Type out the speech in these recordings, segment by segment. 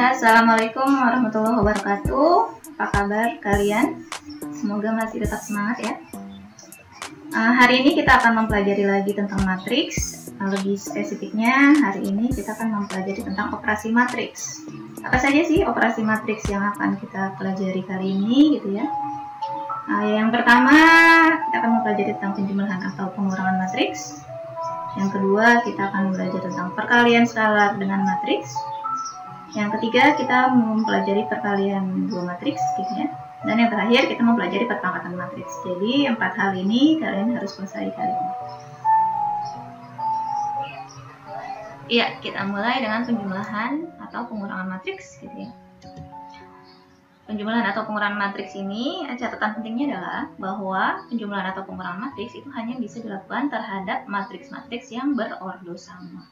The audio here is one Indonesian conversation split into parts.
Ya, assalamualaikum warahmatullahi wabarakatuh. Apa kabar kalian? Semoga masih tetap semangat ya. Hari ini kita akan mempelajari lagi tentang matriks. Lebih spesifiknya, hari ini kita akan mempelajari tentang operasi matriks. Apa saja sih operasi matriks yang akan kita pelajari kali ini, gitu ya? Yang pertama, kita akan mempelajari tentang penjumlahan atau pengurangan matriks. Yang kedua, kita akan belajar tentang perkalian skalar dengan matriks. Yang ketiga, kita mempelajari perkalian dua matriks, gitu ya. Dan yang terakhir, kita mempelajari perpangkatan matriks. Jadi, 4 hal ini kalian harus selesai kali ini. Iya, kita mulai dengan penjumlahan atau pengurangan matriks, gitu ya. Penjumlahan atau pengurangan matriks ini, catatan pentingnya adalah bahwa penjumlahan atau pengurangan matriks itu hanya bisa dilakukan terhadap matriks-matriks yang berordo sama.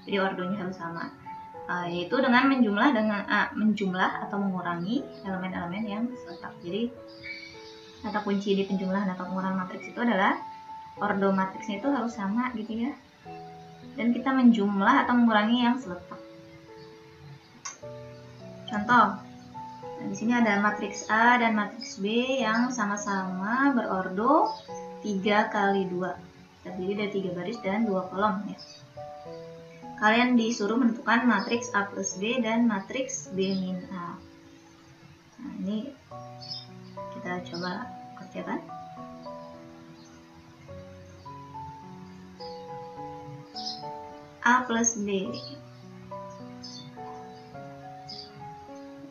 Jadi ordonya harus sama, yaitu dengan menjumlah atau mengurangi elemen-elemen yang seletak. Jadi kata kunci di penjumlahan atau pengurangan matriks itu adalah ordo matriksnya itu harus sama, gitu ya. Dan kita menjumlah atau mengurangi yang seletak. Contoh. Nah, di sini ada matriks A dan matriks B yang sama-sama berordo 3 kali 2. Terdiri dari 3 baris dan 2 kolom ya. Kalian disuruh menentukan matriks A plus B dan matriks B min A. Nah, ini kita coba kerjakan. A plus B.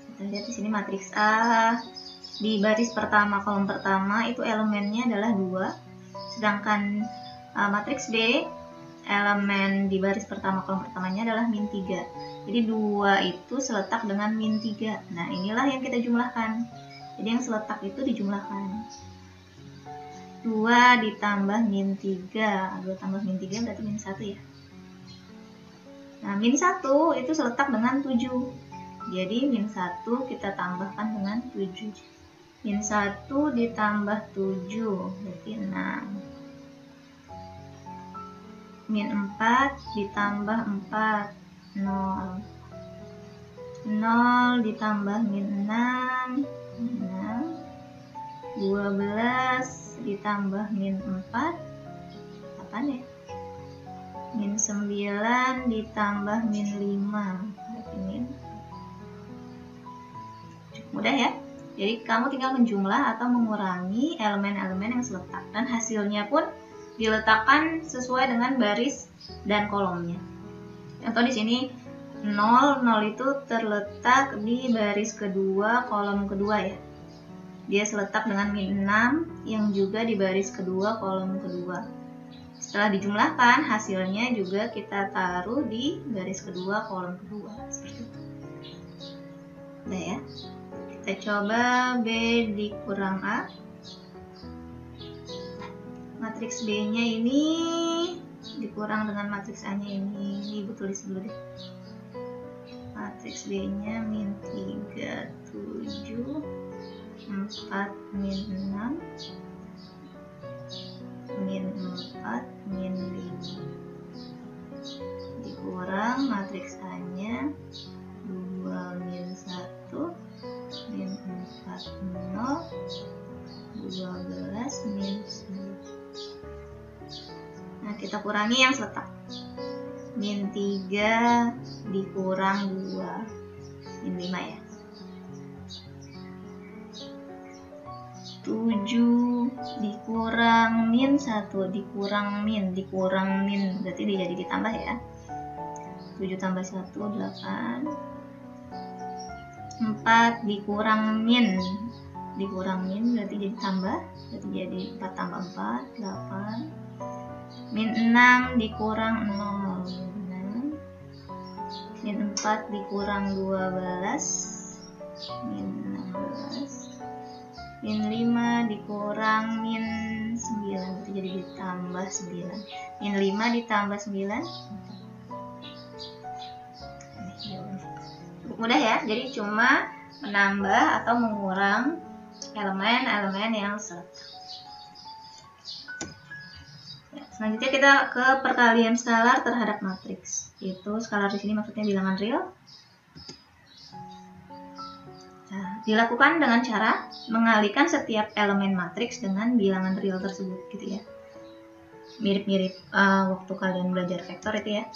Kita lihat di sini matriks A di baris pertama kolom pertama itu elemennya adalah 2, sedangkan matriks B elemen di baris pertama kolom pertamanya adalah min 3. Jadi 2 itu seletak dengan min 3. Nah, inilah yang kita jumlahkan. Jadi yang seletak itu dijumlahkan. 2 ditambah min 3. 2 tambah min 3 berarti min 1 ya. Nah, min 1 itu seletak dengan 7. Jadi min 1 kita tambahkan dengan 7. Min 1 ditambah 7 berarti 6. Min 4 ditambah 4 0. 0 ditambah min 6 6. 12 ditambah min 4 8 ya. Min 9 ditambah min 5 berarti min. Mudah ya. Jadi kamu tinggal menjumlah atau mengurangi elemen-elemen yang seletak dan hasilnya pun diletakkan sesuai dengan baris dan kolomnya. Contoh di sini 0 itu terletak di baris kedua kolom kedua ya. Dia seletak dengan min 6 yang juga di baris kedua kolom kedua. Setelah dijumlahkan hasilnya juga kita taruh di baris kedua kolom kedua seperti itu. Udah ya. Kita coba B dikurang A. Matriks B-nya ini dikurang dengan matriks A-nya ini. Ibu tulis dulu deh. Matriks B-nya min 3, 7, 4, min 6, min 4, min 5. Dikurang matriks A-nya 2, min 1, min 4, 0, 12, min 9. Nah, kita kurangi yang seletak. Min 3 dikurang 2, min 5 ya. 7 dikurang min 1, dikurang min, berarti dia jadi ditambah ya. 7 tambah 1, 8. 4 dikurang min berarti jadi tambah, berarti jadi 4 tambah 4, 8. Min 6 dikurang 0, min 4 dikurang 12, min 16. Min 5 dikurang min 9, berarti jadi ditambah 9. Min 5 ditambah 9. Mudah ya, jadi cuma menambah atau mengurang elemen-elemen yang seletak. Selanjutnya kita ke perkalian skalar terhadap matriks. Itu skalar di sini maksudnya bilangan real. Dilakukan dengan cara mengalihkan setiap elemen matriks dengan bilangan real tersebut gitu ya. Mirip-mirip waktu kalian belajar vektor itu ya.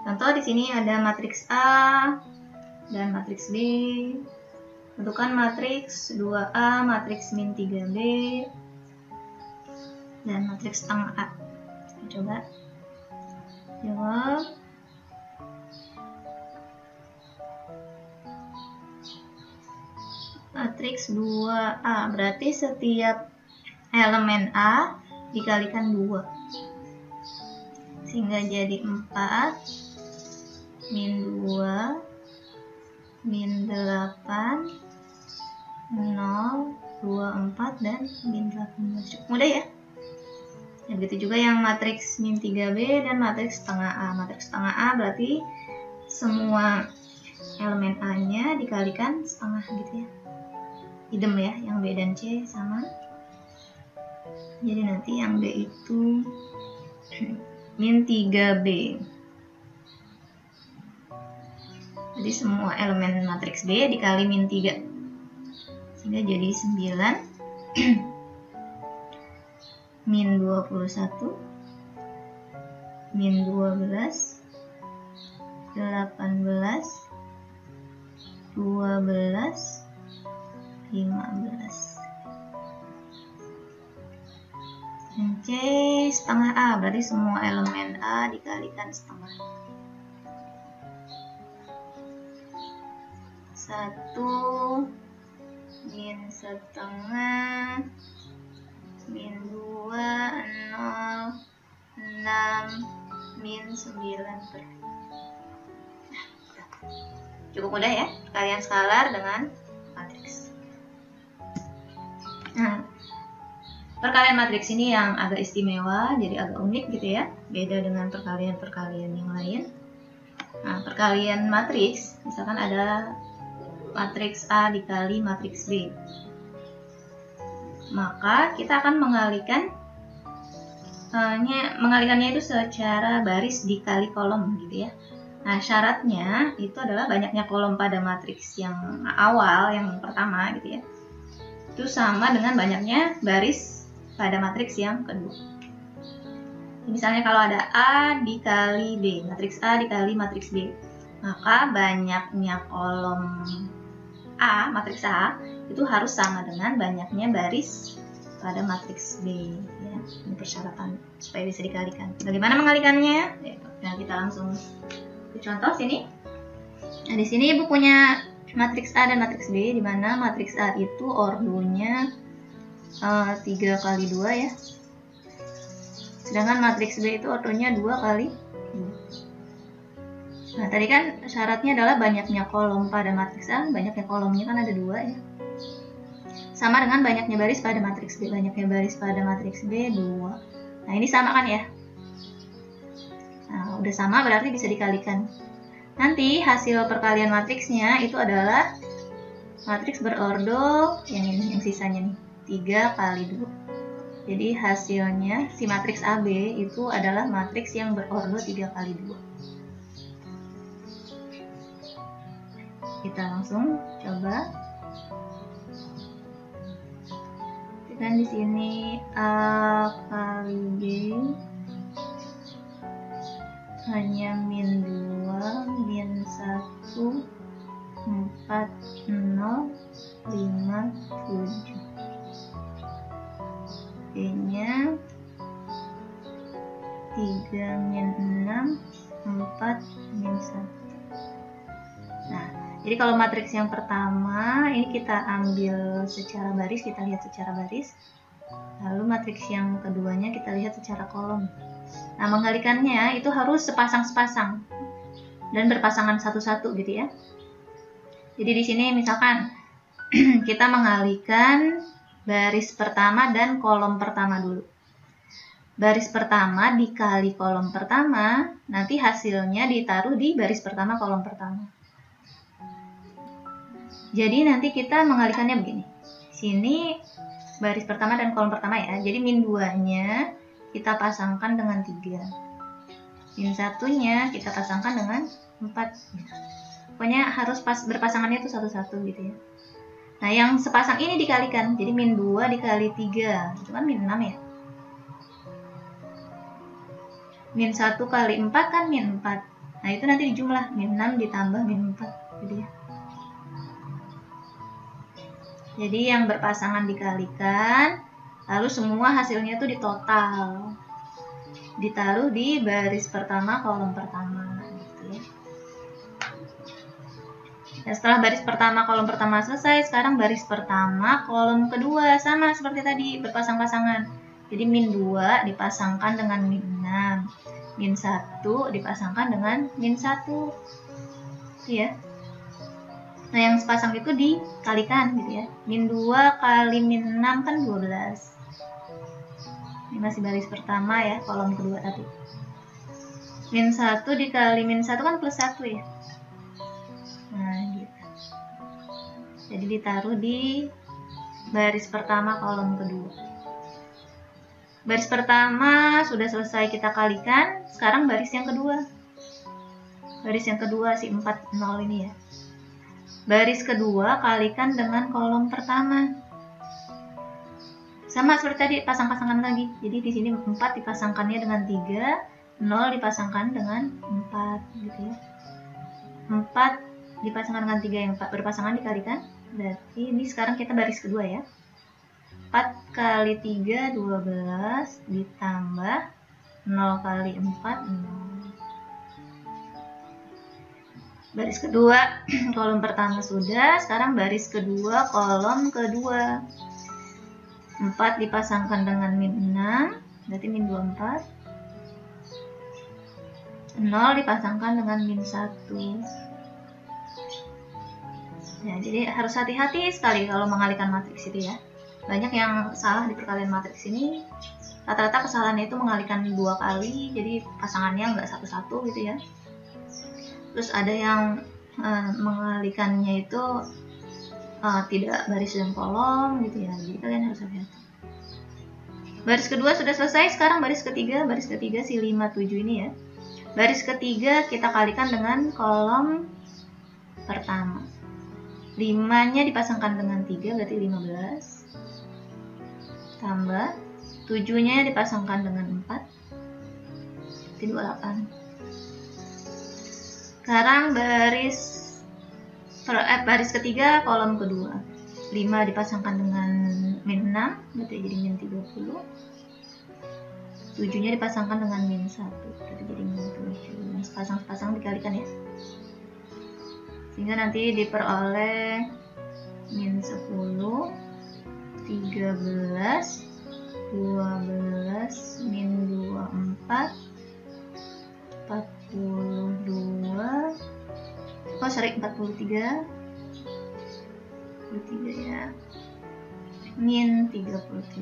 Contoh di sini ada matriks A dan matriks B. Tentukan matriks 2A, matriks min 3B, dan matriks setengah A. Kita coba jawab. Matriks 2A, berarti setiap elemen A dikalikan 2. Sehingga jadi 4, min 2, min 8, 0, 24, dan min 18. Cukup mudah ya. Begitu juga yang matriks min 3B dan matriks setengah A. Matriks setengah A berarti semua elemen A-nya dikalikan setengah gitu ya. Idem ya, yang B dan C sama. Jadi nanti yang B itu min 3B. Jadi semua elemen matriks B dikali min 3. Sehingga jadi 9 min 21 min 12 18 12 15. Dan C setengah A, berarti semua elemen A dikalikan setengah. 1 min setengah min 2 0 6 min 9 per. Cukup mudah ya, perkalian skalar dengan matriks. Nah, perkalian matriks ini yang agak istimewa, jadi agak unik gitu ya, beda dengan perkalian-perkalian yang lain. Nah, perkalian matriks, misalkan ada matriks A dikali matriks B, maka kita akan mengalihkannya itu secara baris dikali kolom gitu ya. Nah, syaratnya itu adalah banyaknya kolom pada matriks yang awal, yang pertama gitu ya, itu sama dengan banyaknya baris pada matriks yang kedua. Misalnya kalau ada A dikali B, matriks A dikali matriks B, maka banyaknya kolom A, matriks A, itu harus sama dengan banyaknya baris pada matriks B. Ya. Ini persyaratan supaya bisa dikalikan. Bagaimana mengalikannya? Nah, kita langsung ke contoh sini. Nah, di sini Ibu punya matriks A dan matriks B, di mana matriks A itu ordonya 3 kali 2 ya. Sedangkan matriks B itu ordonya 2 kali 2. Nah, tadi kan syaratnya adalah banyaknya kolom pada matriks A, banyaknya kolomnya kan ada 2 ya. Sama dengan banyaknya baris pada matriks B, banyaknya baris pada matriks B 2. Nah, ini sama kan ya? Nah, udah sama berarti bisa dikalikan. Nanti hasil perkalian matriksnya itu adalah matriks berordo yang ini, yang sisanya nih, 3 kali 2. Jadi hasilnya si matriks AB itu adalah matriks yang berordo 3 kali 2. Kita langsung coba. Dan di sini A kali B hanya min 2, min 1, 4, 0, 5, 7. B-nya 3 min 6, 4 min 1. Nah, jadi kalau matriks yang pertama ini kita ambil secara baris, kita lihat secara baris. Lalu matriks yang keduanya kita lihat secara kolom. Nah, mengalikannya itu harus sepasang-sepasang dan berpasangan satu-satu gitu ya. Jadi di sini misalkan kita mengalihkan baris pertama dan kolom pertama dulu. Baris pertama dikali kolom pertama, nanti hasilnya ditaruh di baris pertama kolom pertama. Jadi nanti kita mengalihkannya begini. Sini baris pertama dan kolom pertama ya. Jadi min 2-nya kita pasangkan dengan 3. Min 1-nya kita pasangkan dengan 4. Pokoknya harus berpasangannya itu satu-satu gitu ya. Nah, yang sepasang ini dikalikan. Jadi min 2 dikali 3. Itu kan min 6 ya. Min 1 kali 4 kan min 4. Nah, itu nanti dijumlah. Min 6 ditambah min 4. Jadi yang berpasangan dikalikan. Lalu semua hasilnya itu ditotal. Ditaruh di baris pertama kolom pertama. Gitu ya. Nah, setelah baris pertama kolom pertama selesai, sekarang baris pertama kolom kedua sama seperti tadi, berpasang-pasangan. Jadi min 2 dipasangkan dengan min 6, min 1 dipasangkan dengan min 1. Ya. Nah, yang sepasang itu dikalikan gitu ya. Min 2 kali min 6 kan 12. Ini masih baris pertama ya, kolom kedua tadi. Min 1 dikali min 1 kan plus 1 ya. Nah, gitu. Jadi ditaruh di baris pertama kolom kedua. Baris pertama sudah selesai kita kalikan, sekarang baris yang kedua. Baris yang kedua si 4, 0 ini ya. Baris kedua kalikan dengan kolom pertama. Sama seperti tadi, pasang-pasangan lagi. Jadi di sini 4 dipasangkannya dengan 3, 0 dipasangkan dengan 4 gitu ya. 4 dipasangkan dengan 3 yang berpasangan dikalikan. Berarti ini sekarang kita baris kedua ya. 4 kali 3 12 ditambah 0 kali 4 0. Baris kedua kolom pertama sudah, sekarang baris kedua kolom kedua. 4 dipasangkan dengan min 6, berarti min 24. 0 dipasangkan dengan min 1. Ya, jadi harus hati-hati sekali kalau mengalihkan matriks itu ya. Banyak yang salah di perkalian matriks ini. Rata-rata kesalahannya itu mengalihkan 2 kali, jadi pasangannya nggak satu-satu gitu ya. Terus ada yang mengalihkannya itu tidak baris dan kolom gitu ya, jadi kalian harus hati-hati. Baris kedua sudah selesai, sekarang baris ketiga si 5 7 ini ya. Baris ketiga kita kalikan dengan kolom pertama. 5-nya dipasangkan dengan 3 berarti 15 tambah 7-nya dipasangkan dengan 4 berarti 28. Sekarang baris ketiga kolom kedua. 5 dipasangkan dengan min 6 berarti jadi min 30. 7-nya dipasangkan dengan min 1 berarti jadi min 7. Sepasang-sepasang dikalikan ya. Sehingga nanti diperoleh min 10, 13, 12, min 24, 42, 43 ya, min 37.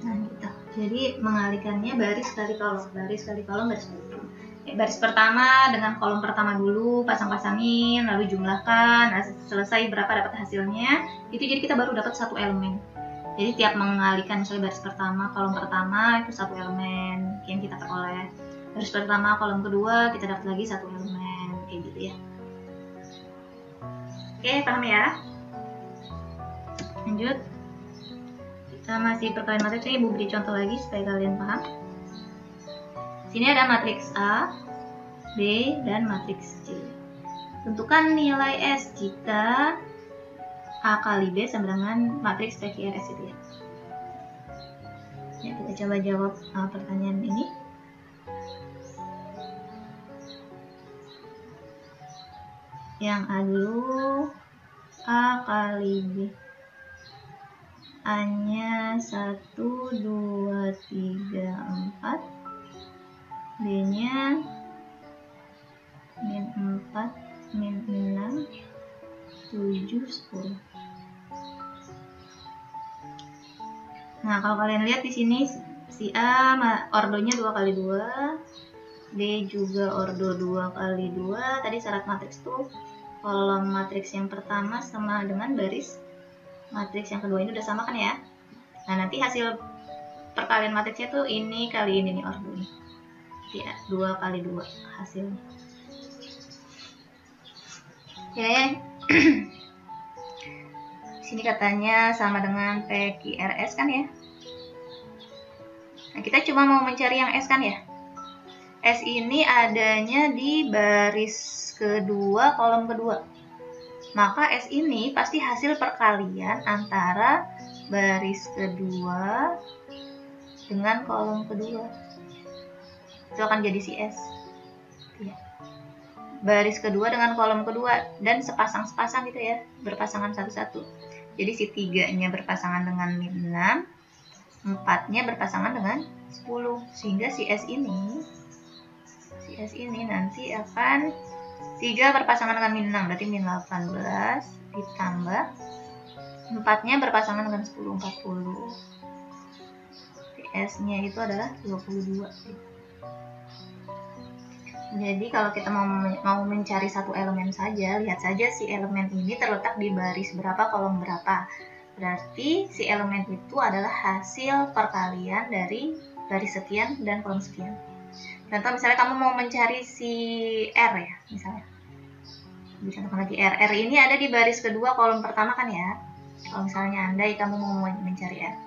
Nah gitu. Jadi mengalihkannya baris kali kolom, baris kali kolom, baris kali kolom. Baris pertama dengan kolom pertama dulu, pasang-pasangin, lalu jumlahkan. Nah, selesai berapa dapat hasilnya, itu jadi kita baru dapat satu elemen. Jadi tiap mengalihkan misalnya baris pertama, kolom pertama itu satu elemen yang kita peroleh. Baris pertama, kolom kedua kita dapat lagi satu elemen, kayak gitu ya. Oke, paham ya? Lanjut. Kita masih perkalian matriks, ini Ibu beri contoh lagi supaya kalian paham. Sini ada matriks A, B, dan matriks C. Tentukan nilai S jika A kali B sama dengan matriks PQRS itu ya. Ya, kita coba jawab pertanyaan ini. Yang A dulu, A kali B. A-nya 1, 2, 3, 4. B-nya min 4, min 6, 7, 10. Nah, kalau kalian lihat di sini si A ordonya 2 kali 2, B juga ordo 2 kali 2. Tadi syarat matriks tuh kolom matriks yang pertama sama dengan baris matriks yang kedua, ini udah sama kan ya. Nah, nanti hasil perkalian matriksnya tuh ini kali ini nih ordonya. Ya, 2 kali 2 hasilnya. Oke. Sini katanya sama dengan PQRS kan ya. Nah, kita cuma mau mencari yang S kan ya. S ini adanya di baris kedua, kolom kedua. Maka S ini pasti hasil perkalian antara baris kedua dengan kolom kedua. Itu akan jadi si S. Ya. Baris kedua dengan kolom kedua dan sepasang-sepasang gitu ya, berpasangan satu-satu. Jadi si 3-nya berpasangan dengan min 6, 4-nya berpasangan dengan 10. Sehingga si S ini nanti akan 3 berpasangan dengan min 6, berarti min 18 ditambah 4-nya berpasangan dengan 10, 40. S-nya itu adalah 22. Jadi kalau kita mau mencari satu elemen saja, lihat saja si elemen ini terletak di baris berapa, kolom berapa. Berarti si elemen itu adalah hasil perkalian dari baris sekian dan kolom sekian. Contoh misalnya kamu mau mencari si R ya, misalnya. Contohkan lagi R. R ini ada di baris kedua kolom pertama kan ya. Kalau misalnya andai kamu mau mencari R.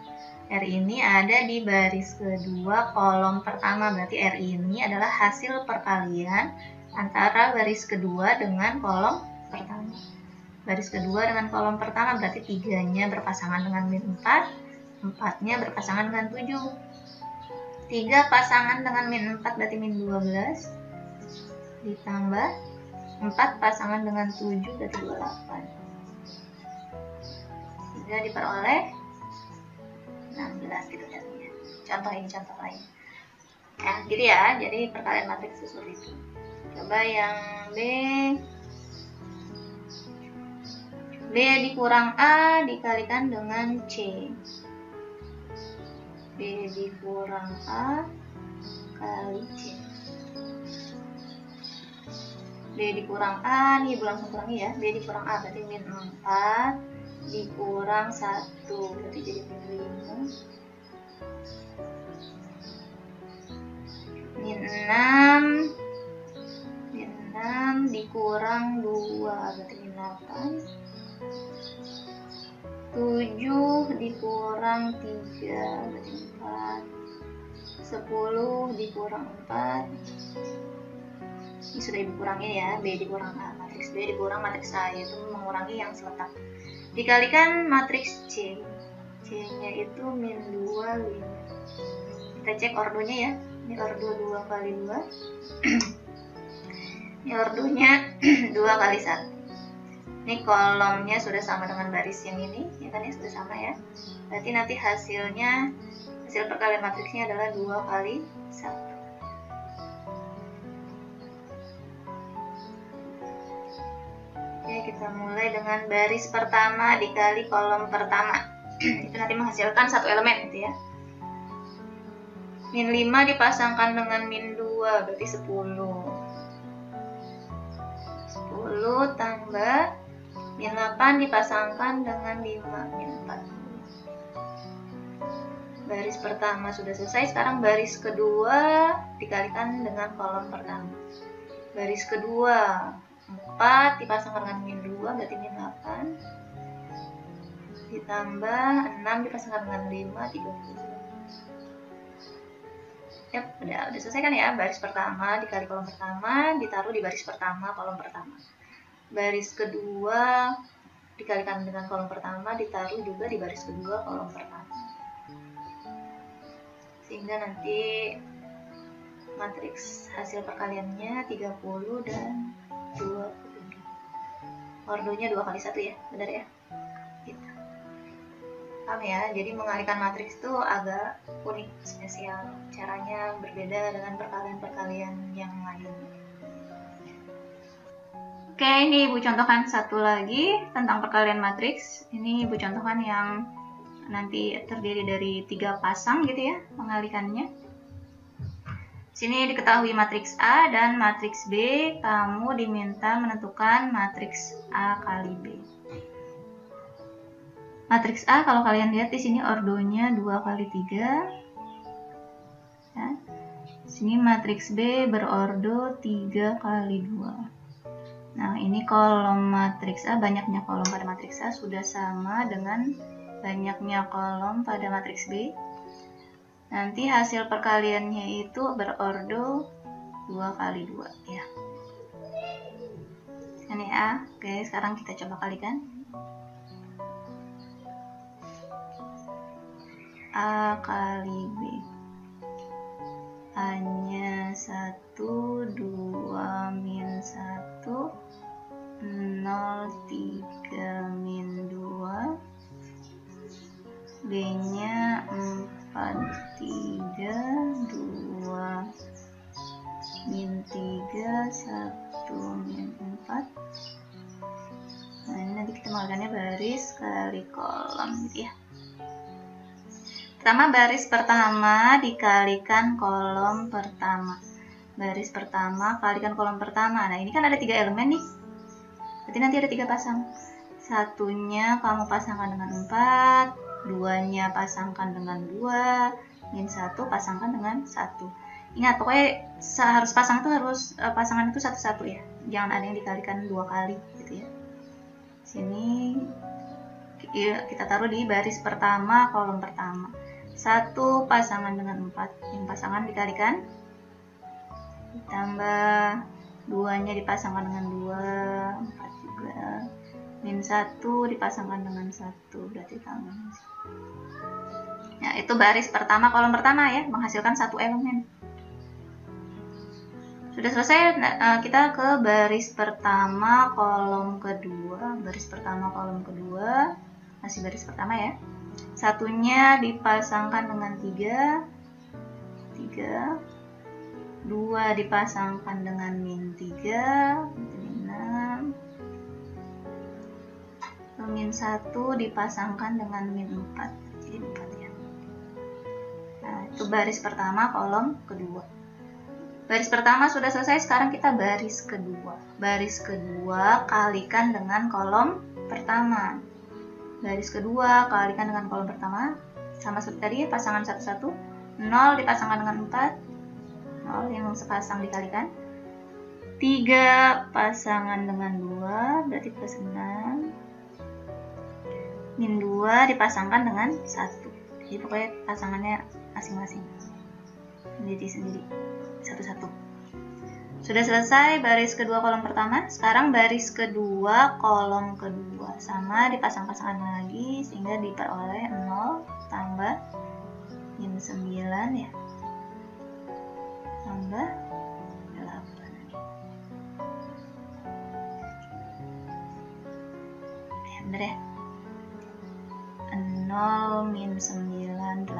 R ini ada di baris kedua kolom pertama, berarti R ini adalah hasil perkalian antara baris kedua dengan kolom pertama. Baris kedua dengan kolom pertama berarti 3-nya berpasangan dengan min 4, 4-nya berpasangan dengan 7. 3 pasangan dengan min 4 berarti min 12, ditambah 4 pasangan dengan 7 berarti 28. 3 diperoleh 16 gitu jadinya. Contoh ini contoh lain. Nah, gitu ya. Jadi perkalian matriks seperti itu. Coba yang B. B dikurang A dikalikan dengan C. B dikurang A kali C. B dikurang A, nih langsung kurangi ya. B dikurang A berarti min 4 dikurang 1 berarti jadi min 5. Min 6 dikurang 2 berarti min 8. 7 dikurang 3 berarti 4. 10 dikurang 4. Ini sudah ibu kurangin ya. B dikurang A, matriks B dikurang matriks A, yaitu mengurangi yang seletak. Dikalikan matriks C. C-nya itu min 2, 5. Kita cek ordonya ya. Ini ordo 2 kali 2. Ini ordonya 2 kali 1. Ini kolomnya sudah sama dengan baris yang ini. Ya kan ya, sudah sama ya. Berarti nanti hasil perkalian matriksnya adalah 2 kali 1. Oke, kita mulai dengan baris pertama dikali kolom pertama. Itu nanti menghasilkan satu elemen gitu ya. Min 5 dipasangkan dengan min 2 berarti 10. 10 tambah min 8 dipasangkan dengan 5, min 40. Baris pertama sudah selesai. Sekarang baris kedua dikalikan dengan kolom pertama. Baris kedua 4 dipasangkan dengan min 2 berarti min 8, ditambah 6 dipasangkan dengan 5, 30. Yap, udah selesai kan ya. Baris pertama dikali kolom pertama ditaruh di baris pertama kolom pertama. Baris kedua dikalikan dengan kolom pertama ditaruh juga di baris kedua kolom pertama. Sehingga nanti matriks hasil perkaliannya 30 dan 20. Ordonya 2 kali 1 ya, benar ya? Gitu. Paham ya? Jadi mengalihkan matriks itu agak unik, spesial. Caranya berbeda dengan perkalian-perkalian yang lain. Oke, ini Ibu contohkan satu lagi tentang perkalian matriks. Ini Ibu contohkan yang nanti terdiri dari 3 pasang gitu ya, mengalihkannya. Sini diketahui matriks A dan matriks B, kamu diminta menentukan matriks A kali B. Matriks A kalau kalian lihat di sini ordonya 2 kali 3. Sini matriks B berordo 3 kali 2. Nah, ini kolom matriks A, banyaknya kolom pada matriks A sudah sama dengan banyaknya kolom pada matriks B. Nanti hasil perkaliannya itu berordo 2 kali 2 ya. Ini A. Oke, sekarang kita coba kalikan. A kali B. A-nya 1, 2, min 1, 0, 3, min 2, B-nya 4, 3, 2, min 3, 1, min 4. Nah, ini nanti kita mengalirkannya baris kali kolom gitu ya. Pertama, baris pertama dikalikan kolom pertama. Baris pertama kalikan kolom pertama. Nah, ini kan ada 3 elemen nih. Berarti nanti ada 3 pasang. Satunya kamu pasangkan dengan 4, duanya pasangkan dengan 2, min 1 pasangkan dengan 1. Ingat, pokoknya harus pasang itu harus pasangan itu satu-satu ya. Jangan ada yang dikalikan 2 kali gitu ya. Sini kita taruh di baris pertama kolom pertama. 1 pasangan dengan 4, yang pasangan dikalikan, ditambah 2-nya dipasangkan dengan 2, 4 juga, min 1 dipasangkan dengan 1, berarti tambah. Nah, itu baris pertama kolom pertama ya, menghasilkan 1 elemen. Sudah selesai, kita ke baris pertama kolom kedua. Baris pertama kolom kedua, masih baris pertama ya. Satunya dipasangkan dengan 3, 2 dipasangkan dengan min 3, min 1 dipasangkan dengan min 4, jadi 4 ya. Nah, itu baris pertama kolom kedua. Baris pertama sudah selesai, sekarang kita baris kedua. Baris kedua kalikan dengan kolom pertama. Baris kedua kalikan dengan kolom pertama, sama seperti tadi, pasangan 1-1, 0 dipasangkan dengan 4, 0 yang sepasang dikalikan, 3 pasangan dengan 2, berarti plus 6, min 2 dipasangkan dengan 1, jadi pokoknya pasangannya masing-masing, sendiri-sendiri, satu-satu. Sudah selesai baris kedua kolom pertama. Sekarang baris kedua kolom kedua, sama dipasang-pasangkan lagi sehingga diperoleh 0 tambah min 9 ya, tambah 8. Ya, bener ya, 0 min 9, 8.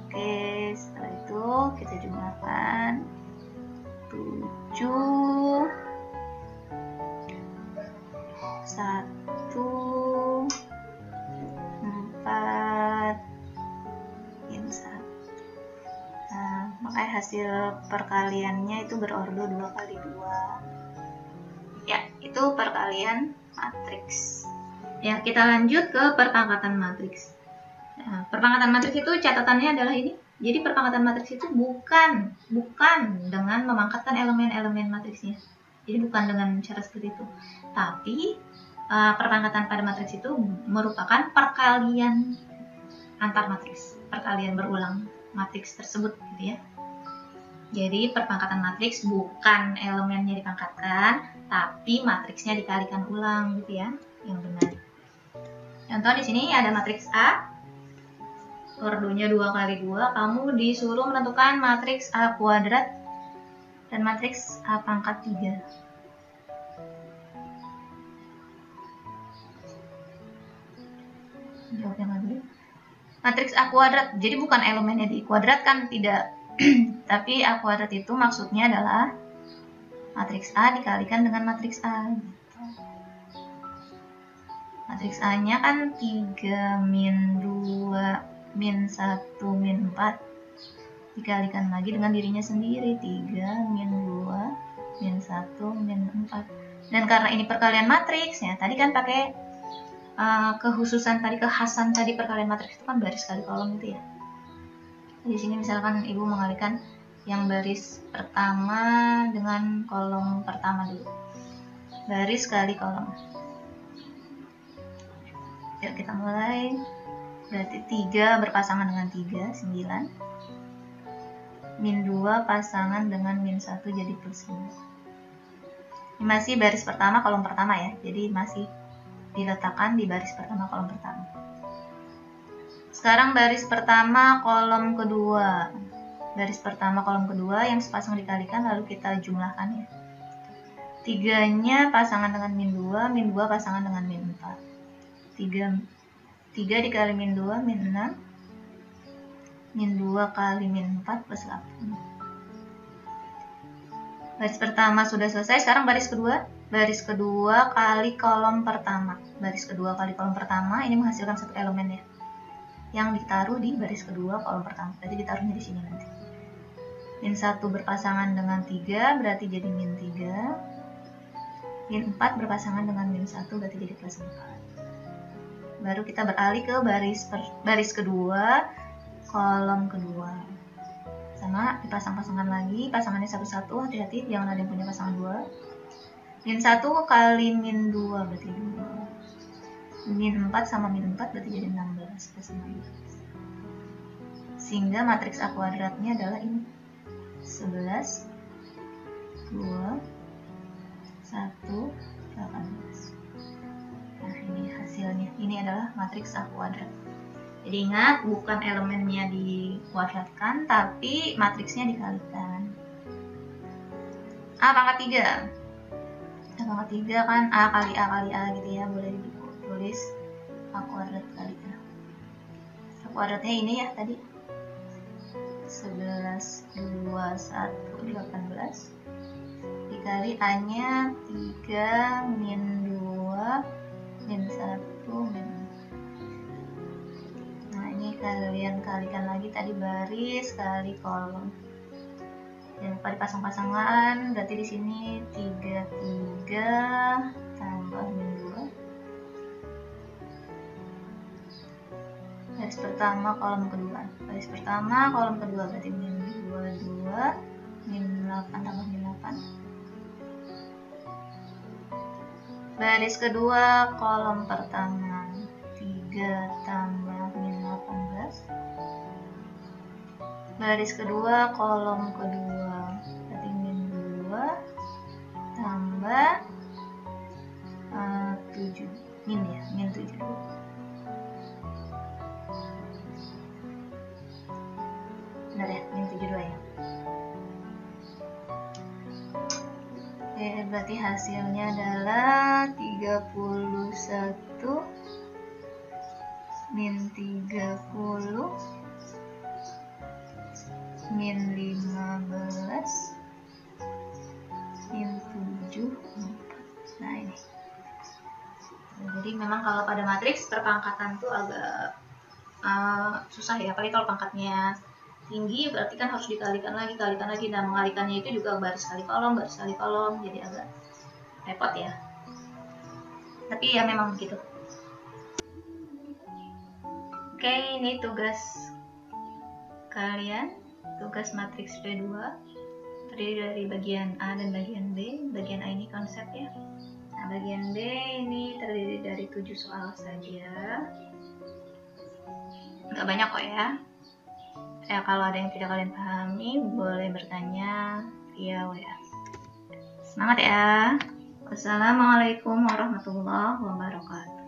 Oke, setelah itu kita jumlahkan 7, 1, 4, min 1. Nah, makanya hasil perkaliannya itu berordo 2 kali 2. Ya, itu perkalian matriks. Ya, kita lanjut ke perpangkatan matriks. Nah, perpangkatan matriks itu catatannya adalah ini. Jadi perpangkatan matriks itu bukan dengan memangkatkan elemen-elemen matriksnya. Jadi bukan dengan cara seperti itu. Tapi perpangkatan pada matriks itu merupakan perkalian antar matriks, perkalian berulang matriks tersebut gitu ya. Jadi perpangkatan matriks bukan elemennya dipangkatkan, tapi matriksnya dikalikan ulang gitu ya, yang benar. Contoh di sini ada matriks A. Ordonya 2 kali 2, kamu disuruh menentukan matriks A kuadrat dan matriks A pangkat 3. Jawab yang dulu. Matriks A kuadrat, jadi bukan elemennya dikuadratkan, tidak. Tapi A kuadrat itu maksudnya adalah matriks A dikalikan dengan matriks A. Matriks A-nya kan 3, min 2, min 1, min 4 dikalikan lagi dengan dirinya sendiri, 3, min 2, min 1, min 4. Dan karena ini perkalian matriks ya, tadi kan pakai kekhasan tadi perkalian matriks itu kan baris kali kolom itu ya. Di sini misalkan ibu mengalikan yang baris pertama dengan kolom pertama dulu. baris kali kolom. Yuk kita mulai. Berarti 3 berpasangan dengan 3, 9. Min 2 pasangan dengan min 1 jadi plus 2. Ini masih baris pertama kolom pertama ya, jadi masih diletakkan di baris pertama kolom pertama. Sekarang baris pertama kolom kedua. Baris pertama kolom kedua yang sepasang dikalikan lalu kita jumlahkan ya. 3-nya pasangan dengan min 2, min 2 pasangan dengan min 4. 3 dikali min 2, min 6. Min 2 kali min 4 plus 8. Baris pertama sudah selesai, sekarang baris kedua. Baris kedua kali kolom pertama. Baris kedua kali kolom pertama, ini menghasilkan satu elemen ya. Yang ditaruh di baris kedua kolom pertama. Berarti ditaruhnya di sini nanti. Min 1 berpasangan dengan 3, berarti jadi min 3. Min 4 berpasangan dengan min 1, berarti jadi plus 4. Baru kita beralih ke baris kedua kolom kedua, sama dipasang-pasangan lagi, pasangannya satu-satu, hati-hati jangan ada yang punya pasangan 2. Min 1 kali min 2 berarti 2. Min 4 sama min 4 berarti jadi 16 plus 16. Sehingga matriks A kuadratnya adalah ini, 11 2 1 18. Nah ini hasilnya, ini adalah matriks A kuadrat. Jadi ingat, bukan elemennya dikuadratkan, tapi matriksnya dikalikan. A pangkat 3. A pangkat 3 kan A kali A gitu ya, boleh ditulis A kuadrat kali A. A kuadratnya ini ya tadi, 11 2 1 18 dikali A nya 3 min 2 min 1 min. Nah ini kalian kalikan lagi tadi baris kali kolom. Jangan lupa dipasang-pasangan, berarti di sini 3 tambah min 2. Baris pertama kolom kedua. Baris pertama kolom kedua berarti min 2 min 8 tambah min 8. Baris kedua kolom pertama 3 tambah min 18. Baris kedua kolom kedua berarti min 2 tambah 7 min ya, min 7 dulu. Benar ya, min 72 ya. Oke, berarti hasilnya adalah 31 min 30 min 15 min 7 4. Nah ini. Jadi memang kalau pada matriks perpangkatan tuh agak susah ya, apalagi kalau pangkatnya tinggi berarti kan harus dikalikan lagi, dan mengalikannya itu juga baris kali kolom, jadi agak repot ya. Tapi ya memang begitu. Oke, ini tugas kalian, tugas matriks P2 terdiri dari bagian A dan bagian B. Bagian A ini konsep ya. Nah, bagian B ini terdiri dari 7 soal saja. Nggak banyak kok ya. Ya, kalau ada yang tidak kalian pahami, boleh bertanya via WA. Semangat ya. Wassalamualaikum warahmatullahi wabarakatuh.